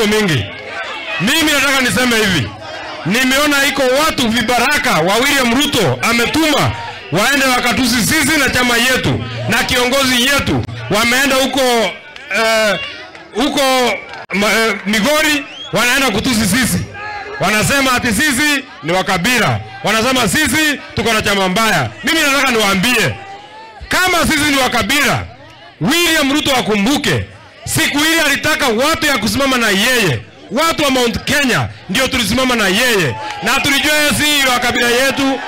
iko mingi. Mimi nataka niseme hivi. Nimeona iko watu vibaraka wa William Ruto ametuma waende wakatusi sisi na chama yetu na kiongozi yetu. Wameenda huko Migori, wanaenda kutusi sisi. Wanasema ati sisi ni wakabila. Wanasema sisi tuko na chama mbaya. Mimi nataka niwaambie, kama sisi ni wakabila, William Ruto akumbuke siku ile alitaka watu ya kusimama na yeye. Watu wa Mount Kenya ndio tulisimama na yeye, na tulijua yeye si wa kabila yetu.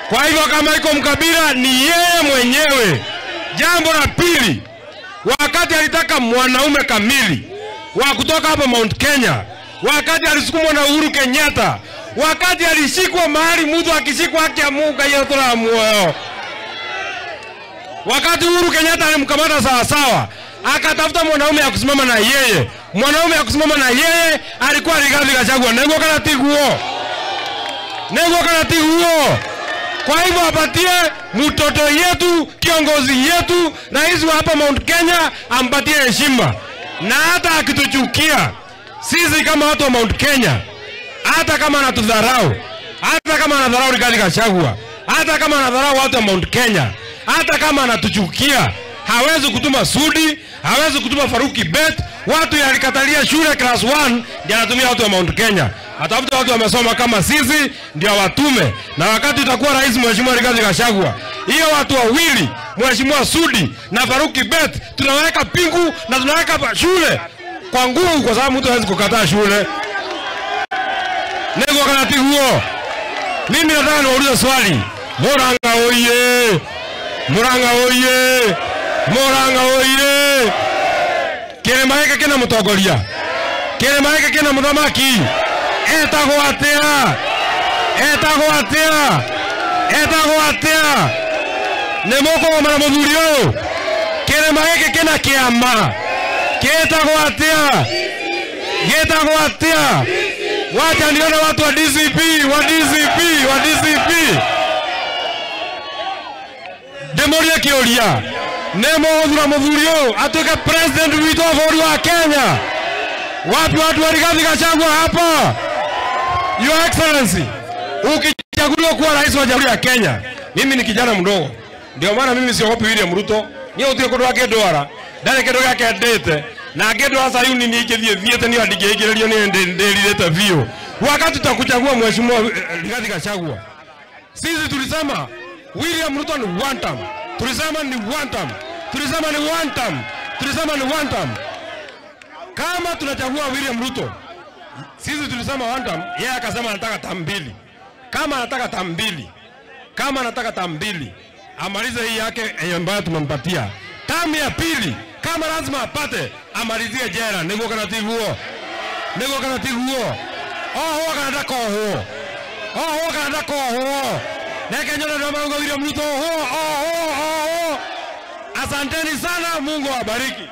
Kwa hivyo kama iko mkabila ni yeye mwenyewe. Jambo la pili, wakati alitaka mwanaume kamili wa kutoka hapa Mount Kenya, wakati alisukumwa na Uhuru Kenyatta, wakati alishikwa mahali mtu akishikwa haki ya Mungu yatola moyo, wakati Uhuru Kenyatta alimkamata sawa sawa, akatafuta mwanaume ya kusimama na yeye. Mwanaume ya kusimama na yeye alikuwa Rigathi Gachagua. Nego kana tiguo. Kwa hivyo apatie mtoto yetu, kiongozi yetu, rais wa hapa Mount Kenya, ampatie heshima. Na hata akituchukia sisi kama watu wa Mount Kenya, hata kama anatudharau, hata kama anadharau Rigathi Gachagua, hata kama anadharau watu wa Mount Kenya, hata kama anatuchukia, hawezi kutuma Sudi, hawezi kutuma Faruki Bet. Watu yalikatalia shule class 1 ndio anatumia watu wa Mount Kenya. Atafuta watu wamesoma kama sisi ndio watume. Na wakati utakuwa rais Mheshimiwa Rigathi Gachagua, hiyo watu wawili, Mheshimiwa Sudi na Faruki Bet, tunaweka pingu na tunaweka shule kwa nguvu, kwa sababu mtu hawezi kukataa shule. Nego kana tiguo. Mimi nataka niulize swali. Muranga oye. Kirema hiki kina mutongoria. Kirema hiki kina muthamaki. Etagwo atia. Nĩ mũkũgomana mũthuri ũyũ. Kirema hiki kina kiama. Gĩtagwo atia. Wacha nione watu wa DCP. Demoria kioria. Nemo thura muthuri ũyũ atuĩke president witũ wa bũrũri wa Kenya. Wapi watu wa Rigathi Gachagua hapa? Your Excellency, ukichaguliwa kuwa rais wa Jamhuri ya Kenya, mimi ni kijana mdogo. Ndio maana mimi siogopi William Ruto. Ni utio kodwa Gedwara. Ndale Gedwara yake ndete. Na Gedwara sasa yuni ni ikithiete ni andigegererio ni ndelileta vio. Wakati tutakuchagua Mheshimiwa Rigathi Gachagua, sisi tulisema William Ruto ni one term. Tulisema ni one term. Kama tunachagua William Ruto, sisi tulisema one term, yeye akasema anataka term mbili. Kama anataka term mbili, amalize hii yake ambayo tumempatia. Term ya pili, kama lazima apate, amalizie jela. Nego kana tiguo. Oho kana koho. Neke nyona ndo William Ruto. Asanteni sana, Mungu awabariki.